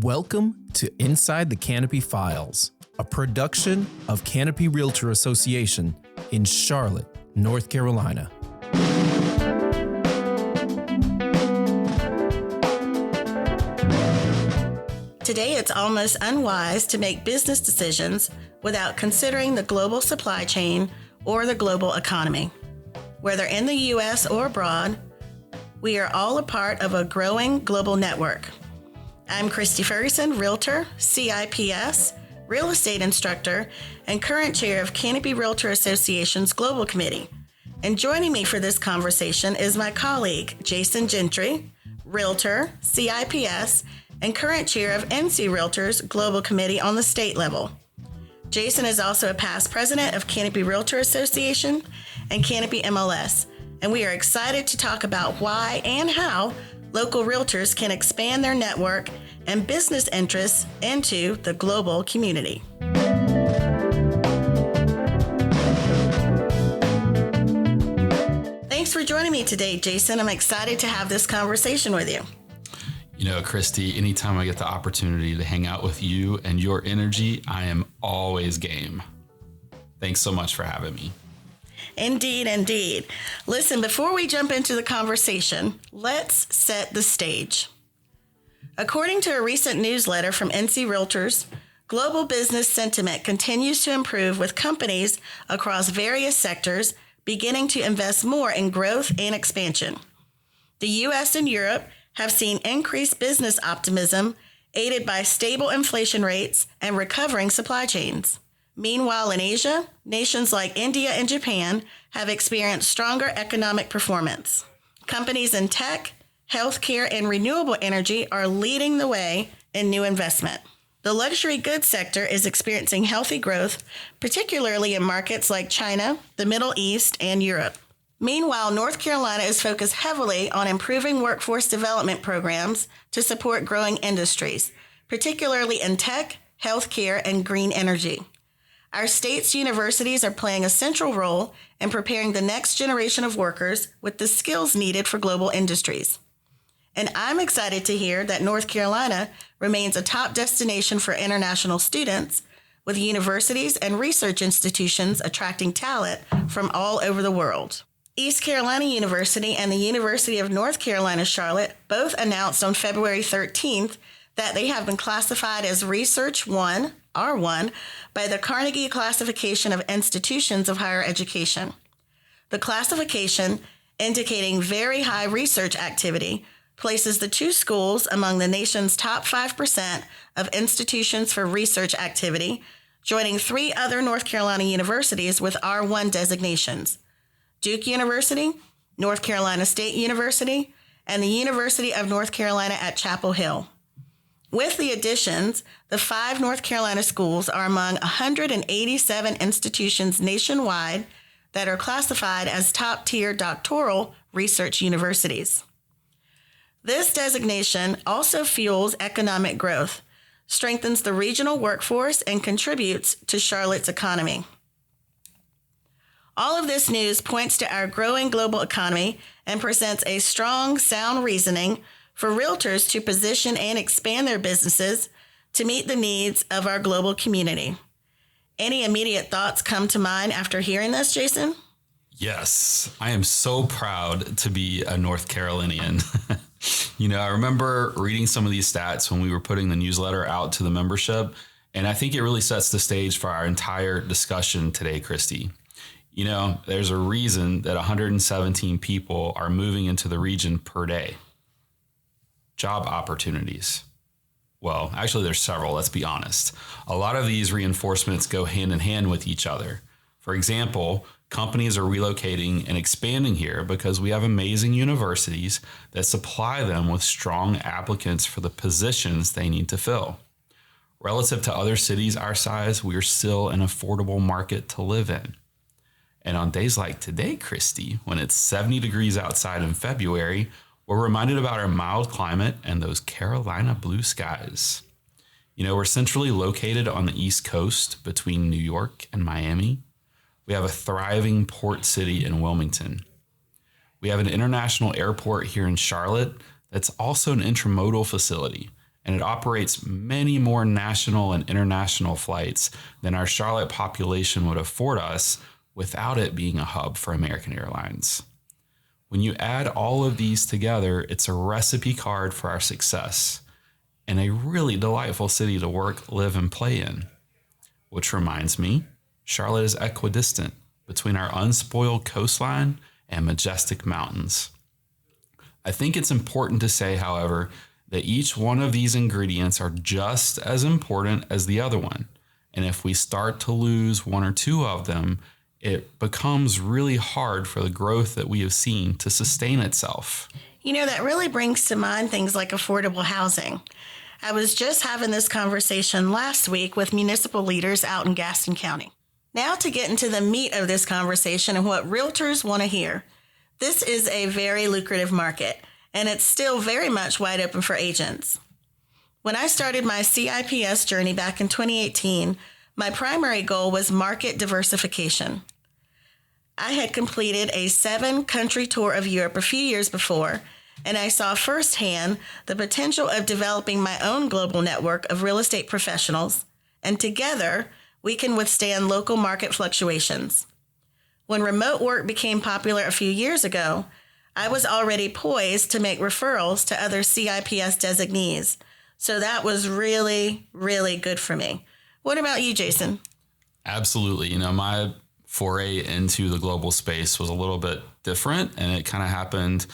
Welcome to Inside the Canopy Files, a production of Canopy Realtor Association in Charlotte, North Carolina. Today, it's almost unwise to make business decisions without considering the global supply chain or the global economy. Whether in the U.S. or abroad, we are all a part of a growing global network. I'm Kristie Ferguson, Realtor, CIPS, real estate instructor, and current chair of Canopy Realtor Association's Global Committee. And joining me for this conversation is my colleague, Gentry, Realtor, CIPS, and current chair of NC Realtor's Global Committee on the state level. Jason is also a past president of Canopy Realtor Association and Canopy MLS, and we are excited to talk about why and how local realtors can expand their network and business interests into the global community. Thanks for joining me today, Jason. I'm excited to have this conversation with you. You know, Kristie, anytime I get the opportunity to hang out with you and your energy, I am always game. Thanks so much for having me. Indeed. Listen, before we jump into the conversation, let's set the stage. According to a recent newsletter from NC Realtors, global business sentiment continues to improve with companies across various sectors beginning to invest more in growth and expansion. The U.S. and Europe have seen increased business optimism aided by stable inflation rates and recovering supply chains. Meanwhile, in Asia, nations like India and Japan have experienced stronger economic performance. Companies in tech, healthcare, and renewable energy are leading the way in new investment. The luxury goods sector is experiencing healthy growth, particularly in markets like China, the Middle East, and Europe. Meanwhile, North Carolina is focused heavily on improving workforce development programs to support growing industries, particularly in tech, healthcare, and green energy. Our state's universities are playing a central role in preparing the next generation of workers with the skills needed for global industries. And I'm excited to hear that North Carolina remains a top destination for international students, with universities and research institutions attracting talent from all over the world. East Carolina University and the University of North Carolina, Charlotte both announced on February 13th that they have been classified as Research 1, R1, by the Carnegie Classification of Institutions of Higher Education. The classification, indicating very high research activity, places the two schools among the nation's top 5% of institutions for research activity, joining three other North Carolina universities with R1 designations: Duke University, North Carolina State University, and the University of North Carolina at Chapel Hill. With the additions, the 5 North Carolina schools are among 187 institutions nationwide that are classified as top-tier doctoral research universities. This designation also fuels economic growth, strengthens the regional workforce, and contributes to Charlotte's economy. All of this news points to our growing global economy and presents a strong, sound reasoning for realtors to position and expand their businesses to meet the needs of our global community. Any immediate thoughts come to mind after hearing this, Jason? Yes, I am so proud to be a North Carolinian. You know, I remember reading some of these stats when we were putting the newsletter out to the membership, and I think it really sets the stage for our entire discussion today, Kristie. You know, there's a reason that 117 people are moving into the region per day. Job opportunities. Well, actually, there's several, let's be honest. A lot of these reinforcements go hand in hand with each other. For example, companies are relocating and expanding here because we have amazing universities that supply them with strong applicants for the positions they need to fill. Relative to other cities our size, we are still an affordable market to live in. And on days like today, Kristie, when it's 70 degrees outside in February, we're reminded about our mild climate and those Carolina blue skies. You know, we're centrally located on the East Coast between New York and Miami. We have a thriving port city in Wilmington. We have an international airport here in Charlotte that's also an intermodal facility, and it operates many more national and international flights than our Charlotte population would afford us without it being a hub for American Airlines. When you add all of these together, it's a recipe card for our success and a really delightful city to work, live, and play in. Which reminds me, Charlotte is equidistant between our unspoiled coastline and majestic mountains. I think it's important to say, however, that each one of these ingredients are just as important as the other one. And if we start to lose one or two of them, it becomes really hard for the growth that we have seen to sustain itself. You know, that really brings to mind things like affordable housing. I was just having this conversation last week with municipal leaders out in Gaston County. Now to get into the meat of this conversation and what realtors want to hear. This is a very lucrative market, and it's still very much wide open for agents. When I started my CIPS journey back in 2018, my primary goal was market diversification. I had completed a 7-country tour of Europe a few years before, and I saw firsthand the potential of developing my own global network of real estate professionals, and together we can withstand local market fluctuations. When remote work became popular a few years ago, I was already poised to make referrals to other CIPS designees, so that was really, really good for me. What about you, Jason? Absolutely. You know, my foray into the global space was a little bit different, and it kind of happened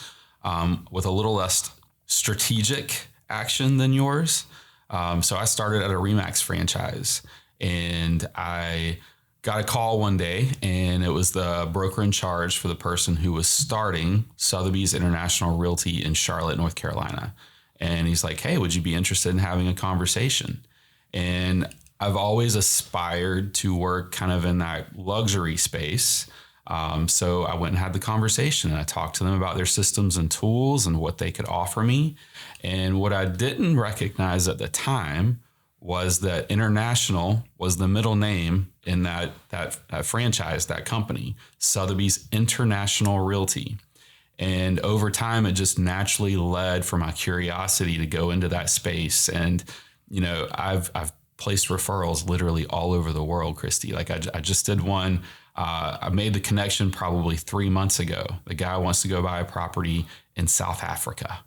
with a little less strategic action than yours. So I started at a RE/MAX franchise, and I got a call one day, and it was the broker in charge for the person who was starting Sotheby's International Realty in Charlotte, North Carolina. And he's like, "Hey, would you be interested in having a conversation?" And I've always aspired to work kind of in that luxury space. So I went and had the conversation, and I talked to them about their systems and tools and what they could offer me. And what I didn't recognize at the time was that international was the middle name in that franchise, that company, Sotheby's International Realty. And over time, it just naturally led for my curiosity to go into that space. And, you know, I've placed referrals literally all over the world, Kristie. Like I just did one. I made the connection probably 3 months ago. The guy wants to go buy a property in South Africa.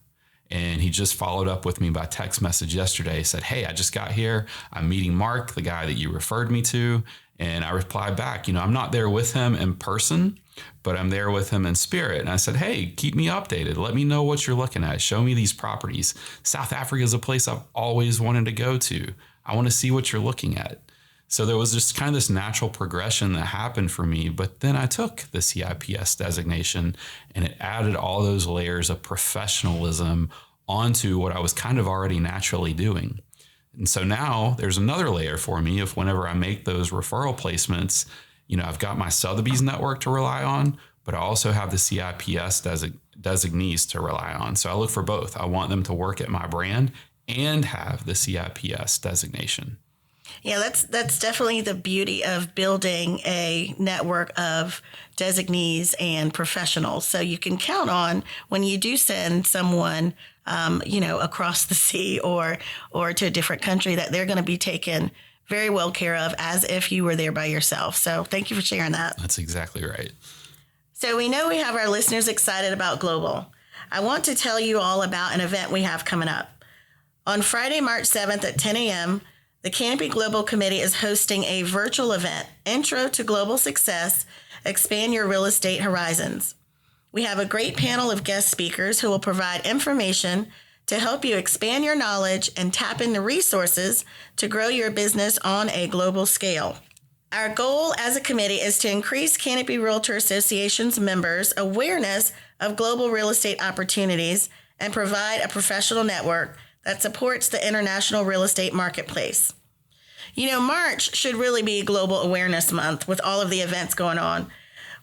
And he just followed up with me by text message yesterday. He said, "Hey, I just got here. I'm meeting Mark, the guy that you referred me to." And I replied back, you know, I'm not there with him in person, but I'm there with him in spirit. And I said, "Hey, keep me updated. Let me know what you're looking at. Show me these properties. South Africa is a place I've always wanted to go to. I want to see what you're looking at." So there was just kind of this natural progression that happened for me. But then I took the CIPS designation, and it added all those layers of professionalism onto what I was kind of already naturally doing. And so now there's another layer for me of whenever I make those referral placements, you know, I've got my Sotheby's network to rely on, but I also have the CIPS designees to rely on. So I look for both. I want them to work at my brand and have the CIPS designation. Yeah, that's definitely the beauty of building a network of designees and professionals. So you can count on when you do send someone, across the sea or to a different country, that they're going to be taken very well care of as if you were there by yourself. So thank you for sharing that. That's exactly right. So we know we have our listeners excited about Global. I want to tell you all about an event we have coming up. On Friday, March 7th at 10 a.m., the Canopy Global Committee is hosting a virtual event, Intro to Global Success, Expand Your Real Estate Horizons. We have a great panel of guest speakers who will provide information to help you expand your knowledge and tap into resources to grow your business on a global scale. Our goal as a committee is to increase Canopy Realtor Association's members' awareness of global real estate opportunities and provide a professional network that supports the international real estate marketplace. You know, March should really be Global Awareness Month with all of the events going on.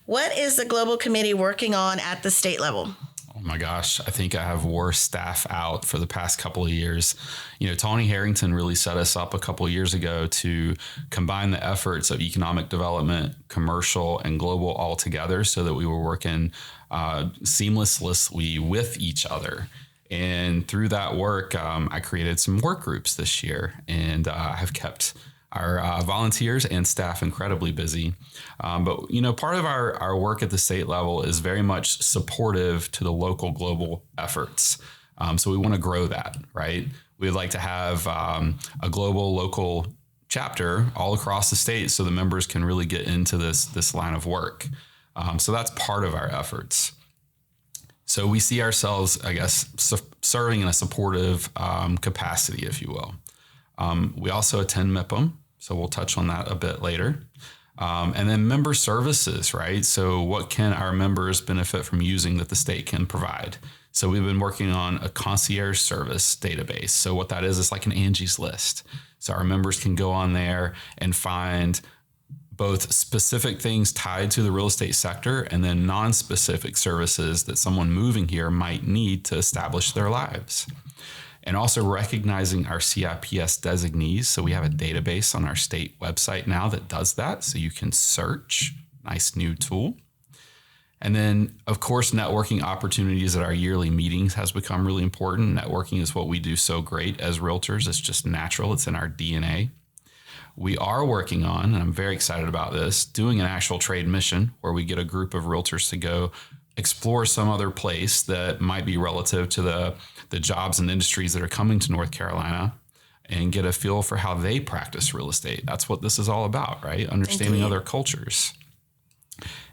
What is the Global Committee working on at the state level? Oh my gosh, I think I have wore staff out for the past couple of years. You know, Tony Harrington really set us up a couple of years ago to combine the efforts of economic development, commercial, and global all together so that we were working seamlessly with each other. And through that work, I created some work groups this year, and have kept our volunteers and staff incredibly busy. But, part of our work at the state level is very much supportive to the local global efforts. So we want to grow that, right? We'd like to have a global local chapter all across the state so the members can really get into this line of work. So that's part of our efforts. So we see ourselves, I guess, serving in a supportive capacity, if you will. We also attend MIPM, so we'll touch on that a bit later. And then member services, right? So what can our members benefit from using that the state can provide? So we've been working on a concierge service database. So what that is like an Angie's List. So our members can go on there and find both specific things tied to the real estate sector and then non-specific services that someone moving here might need to establish their lives. And also recognizing our CIPS designees. So we have a database on our state website now that does that. So you can search. Nice new tool. And then, of course, networking opportunities at our yearly meetings has become really important. Networking is what we do so great as realtors. It's just natural. It's in our DNA. We are working on, and I'm very excited about this, doing an actual trade mission where we get a group of realtors to go explore some other place that might be relative to the jobs and industries that are coming to North Carolina and get a feel for how they practice real estate. That's what this is all about, right? Understanding other cultures.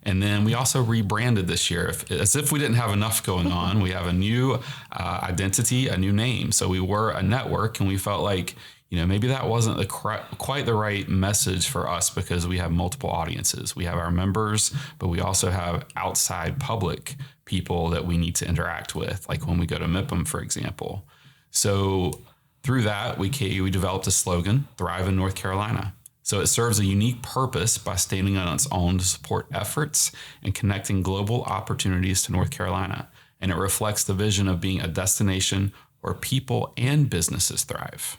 And then we also rebranded this year. As if we didn't have enough going on, we have a new identity, a new name. So we were a network, and we felt like, maybe that wasn't quite the right message for us because we have multiple audiences. We have our members, but we also have outside public people that we need to interact with, like when we go to MIPM, for example. So through that, we developed a slogan, Thrive in North Carolina. So it serves a unique purpose by standing on its own to support efforts and connecting global opportunities to North Carolina. And it reflects the vision of being a destination where people and businesses thrive.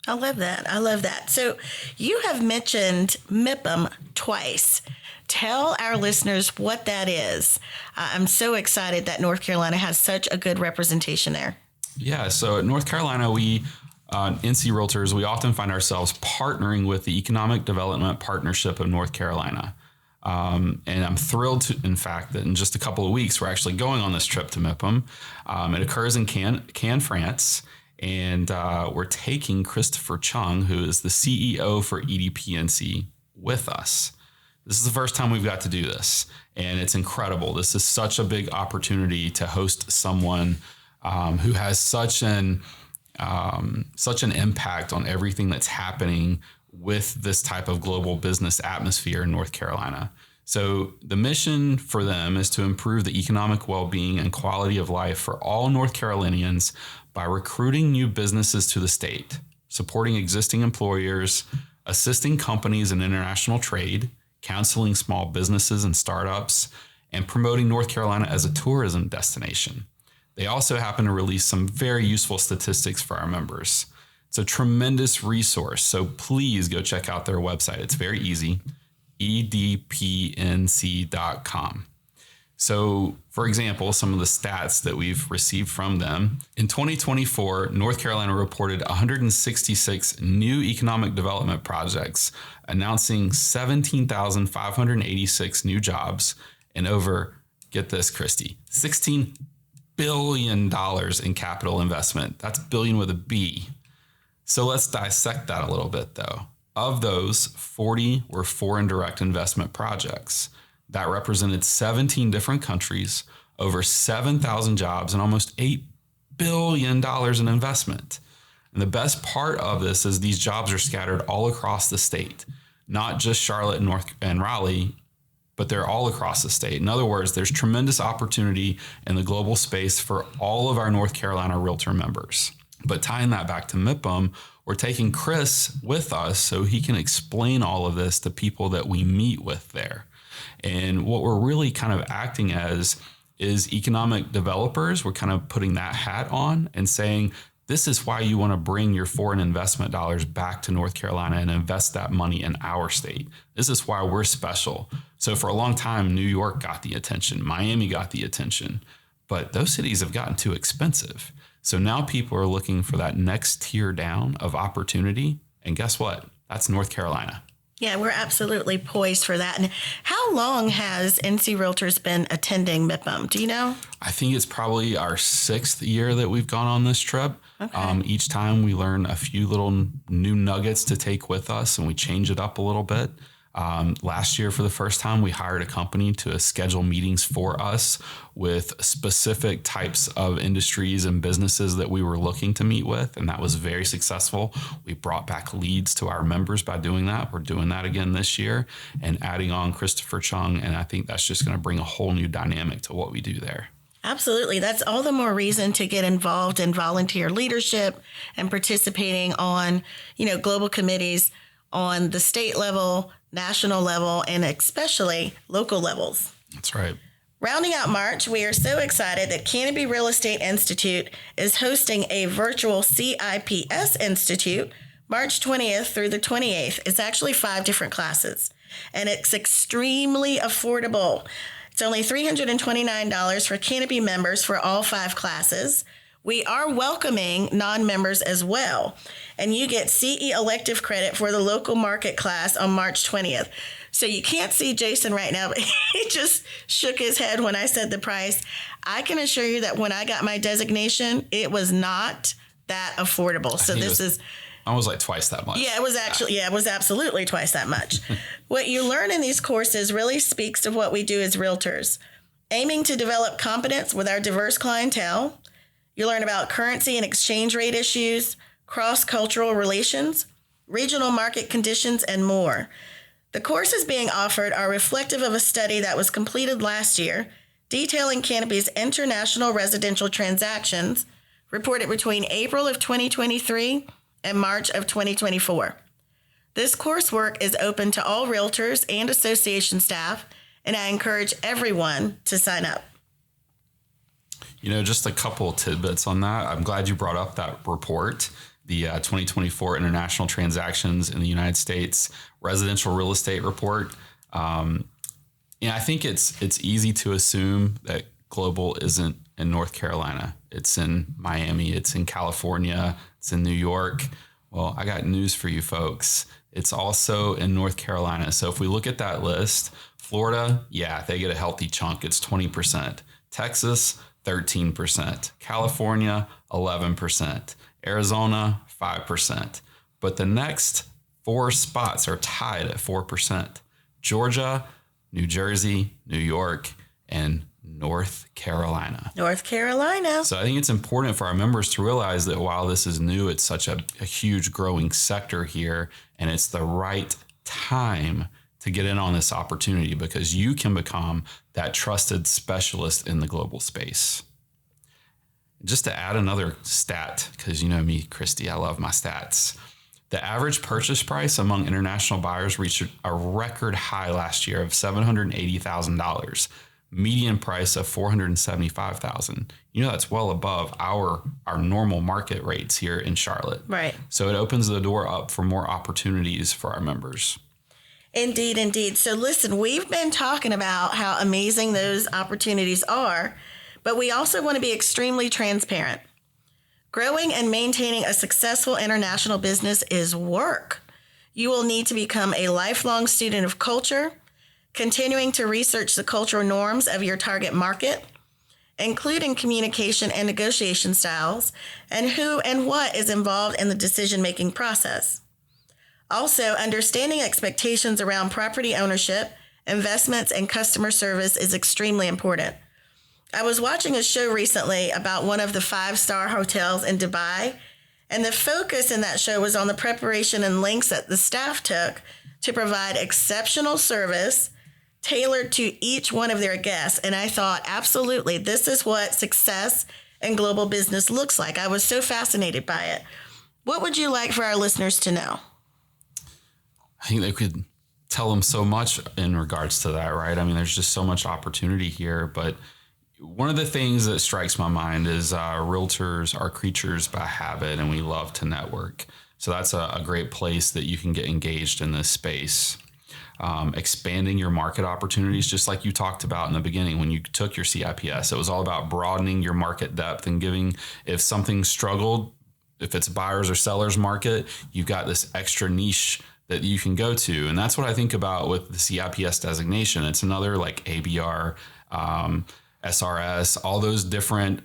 I love that. I love that. So you have mentioned MIPM twice. Tell our listeners what that is. I'm so excited that North Carolina has such a good representation there. Yeah. So at North Carolina, NC Realtors, we often find ourselves partnering with the Economic Development Partnership of North Carolina. And I'm thrilled in fact, that in just a couple of weeks, we're actually going on this trip to MIPM. It occurs in Cannes, France. And we're taking Christopher Chung, who is the CEO for EDPNC, with us. This is the first time we've got to do this, and it's incredible. This is such a big opportunity to host someone who has such an impact on everything that's happening with this type of global business atmosphere in North Carolina. So the mission for them is to improve the economic well-being and quality of life for all North Carolinians by recruiting new businesses to the state, supporting existing employers, assisting companies in international trade, counseling small businesses and startups, and promoting North Carolina as a tourism destination. They also happen to release some very useful statistics for our members. It's a tremendous resource, so please go check out their website. It's very easy, edpnc.com. So, for example, some of the stats that we've received from them. In 2024, North Carolina reported 166 new economic development projects, announcing 17,586 new jobs and over, get this, Kristie, $16 billion in capital investment. That's billion with a B. So let's dissect that a little bit, though. Of those, 40 were foreign direct investment projects. That represented 17 different countries, over 7,000 jobs, and almost $8 billion in investment. And the best part of this is these jobs are scattered all across the state, not just Charlotte and Raleigh, but they're all across the state. In other words, there's tremendous opportunity in the global space for all of our North Carolina Realtor members. But tying that back to MIPM, we're taking Chris with us so he can explain all of this to people that we meet with there. And what we're really kind of acting as is economic developers. We're kind of putting that hat on and saying, this is why you want to bring your foreign investment dollars back to North Carolina and invest that money in our state. This is why we're special. So for a long time, New York got the attention. Miami got the attention. but those cities have gotten too expensive. So now people are looking for that next tier down of opportunity. And guess what? That's North Carolina. Yeah, we're absolutely poised for that. And how long has NC Realtors been attending MIPIM? Do you know? I think it's probably our 6th year that we've gone on this trip. Okay. Each time we learn a few little new nuggets to take with us, and we change it up a little bit. Last year, for the first time, we hired a company to schedule meetings for us with specific types of industries and businesses that we were looking to meet with. And that was very successful. We brought back leads to our members by doing that. We're doing that again this year and adding on Christopher Chung. And I think that's just going to bring a whole new dynamic to what we do there. Absolutely. That's all the more reason to get involved in volunteer leadership and participating on, global committees on the state level, national level, and especially local levels. That's right. Rounding out March, we are so excited that Canopy Real Estate Institute is hosting a virtual CIPS Institute March 20th through the 28th. It's actually 5 different classes, and it's extremely affordable. It's only $329 for Canopy members for all 5 classes. We are welcoming non-members as well, and you get CE elective credit for the local market class on March 20th. So you can't see Jason right now, but he just shook his head when I said the price. I can assure you that when I got my designation, it was not that affordable. So this is almost like twice that much. Yeah, it was absolutely twice that much. What you learn in these courses really speaks to what we do as realtors, aiming to develop competence with our diverse clientele. You learn about currency and exchange rate issues, cross-cultural relations, regional market conditions, and more. The courses being offered are reflective of a study that was completed last year, detailing Canopy's international residential transactions, reported between April of 2023 and March of 2024. This coursework is open to all realtors and association staff, and I encourage everyone to sign up. Just a couple of tidbits on that. I'm glad you brought up that report, the 2024 International Transactions in the United States Residential Real Estate Report. I think it's easy to assume that global isn't in North Carolina. It's in Miami. It's in California. It's in New York. Well, I got news for you folks. It's also in North Carolina. So if we look at that list, Florida, they get a healthy chunk. It's 20%. Texas, 13%. California, 11%. Arizona, 5%. But the next 4 spots are tied at 4%. Georgia, New Jersey, New York, and North Carolina. North Carolina. So I think it's important for our members to realize that while this is new, it's such a huge growing sector here, and it's the right time to get in on this opportunity because you can become that trusted specialist in the global space. Just to add another stat, because you know me, Kristie, I love my stats. The average purchase price among international buyers reached a record high last year of $780,000, median price of $475,000. That's well above our normal market rates here in Charlotte. Right. So it opens the door up for more opportunities for our members. Indeed, indeed. So listen, we've been talking about how amazing those opportunities are, but we also want to be extremely transparent. Growing and maintaining a successful international business is work. You will need to become a lifelong student of culture, continuing to research the cultural norms of your target market, including communication and negotiation styles, and who and what is involved in the decision-making process. Also, understanding expectations around property ownership, investments, and customer service is extremely important. I was watching a show recently about one of the 5-star hotels in Dubai, and the focus in that show was on the preparation and lengths that the staff took to provide exceptional service tailored to each one of their guests. And I thought, absolutely, this is what success in global business looks like. I was so fascinated by it. What would you like for our listeners to know? I think they could tell them so much in regards to that, right? I mean, there's just so much opportunity here. But one of the things that strikes my mind is realtors are creatures by habit, and we love to network. So that's a great place that you can get engaged in this space. expanding your market opportunities, just like you talked about in the beginning when you took your CIPS. It was all about broadening your market depth and giving, if something struggled, if it's a buyer's or seller's market, you've got this extra niche that you can go to. And that's what I think about with the CIPS designation. It's another like ABR, SRS, all those different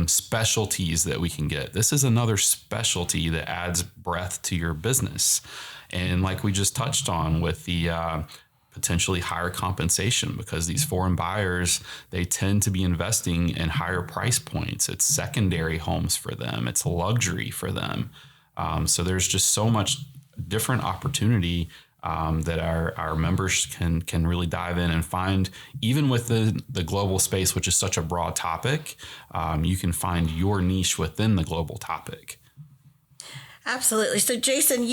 specialties that we can get. This is another specialty that adds breadth to your business. And like we just touched on with the potentially higher compensation, because these foreign buyers, they tend to be investing in higher price points. It's secondary homes for them. It's luxury for them. So there's just so much different opportunity that our members can really dive in and find. Even with the global space, which is such a broad topic, you can find your niche within the global topic. Absolutely. So, Jason,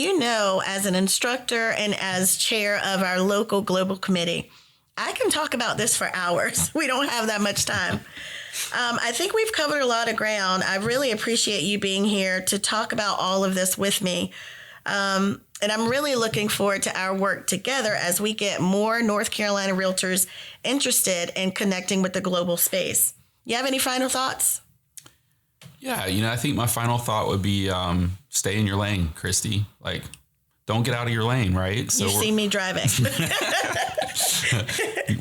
as an instructor and as chair of our local global committee, I can talk about this for hours. We don't have that much time. I think we've covered a lot of ground. I really appreciate you being here to talk about all of this with me. And I'm really looking forward to our work together as we get more North Carolina realtors interested in connecting with the global space. You have any final thoughts? Yeah, I think my final thought would be stay in your lane, Kristie. Like, don't get out of your lane, right? So you see me driving.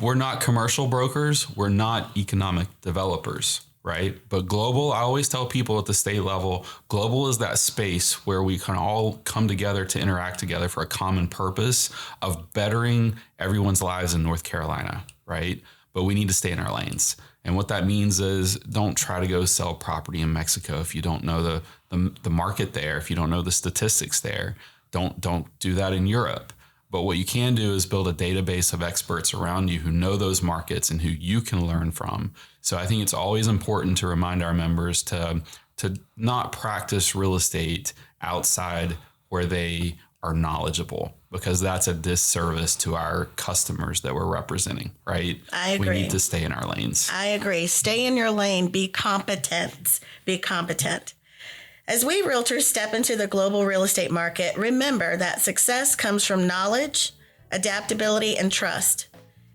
We're not commercial brokers. We're not economic developers, right? But global, I always tell people at the state level, global is that space where we can all come together to interact together for a common purpose of bettering everyone's lives in North Carolina, right? But we need to stay in our lanes. And what that means is don't try to go sell property in Mexico if you don't know the market there, if you don't know the statistics there. Don't do that in Europe. But what you can do is build a database of experts around you who know those markets and who you can learn from. So I think it's always important to remind our members to not practice real estate outside where they are knowledgeable, because that's a disservice to our customers that we're representing, right? I agree. We need to stay in our lanes. I agree. Stay in your lane. Be competent. Be competent. As we realtors step into the global real estate market, remember that success comes from knowledge, adaptability, and trust.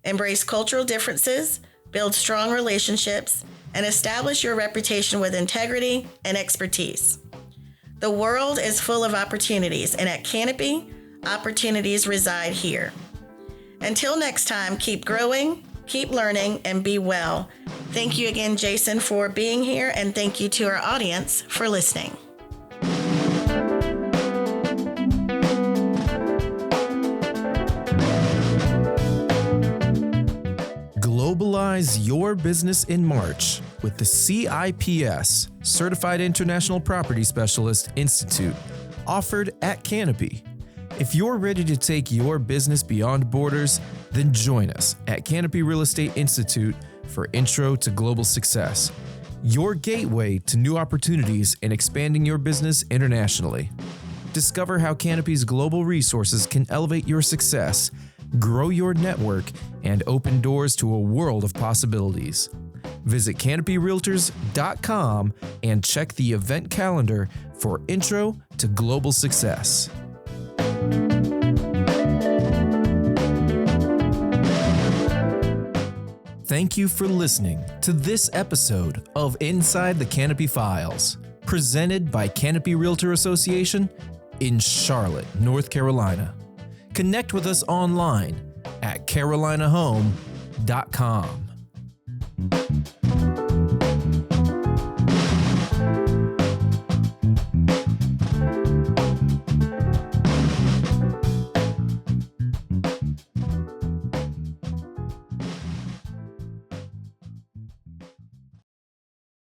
Embrace cultural differences, build strong relationships, and establish your reputation with integrity and expertise. The world is full of opportunities, and at Canopy, opportunities reside here. Until next time, keep growing, keep learning, and be well. Thank you again, Jason, for being here, and thank you to our audience for listening. Globalize your business in March with the CIPS, Certified International Property Specialist Institute, offered at Canopy. If you're ready to take your business beyond borders, then join us at Canopy Real Estate Institute for Intro to Global Success, your gateway to new opportunities in expanding your business internationally. Discover how Canopy's global resources can elevate your success, grow your network, and open doors to a world of possibilities. Visit canopyrealtors.com and check the event calendar for Intro to Global Success. Thank you for listening to this episode of Inside the Canopy Files, presented by Canopy Realtor Association in Charlotte, North Carolina. Connect with us online at carolinahome.com.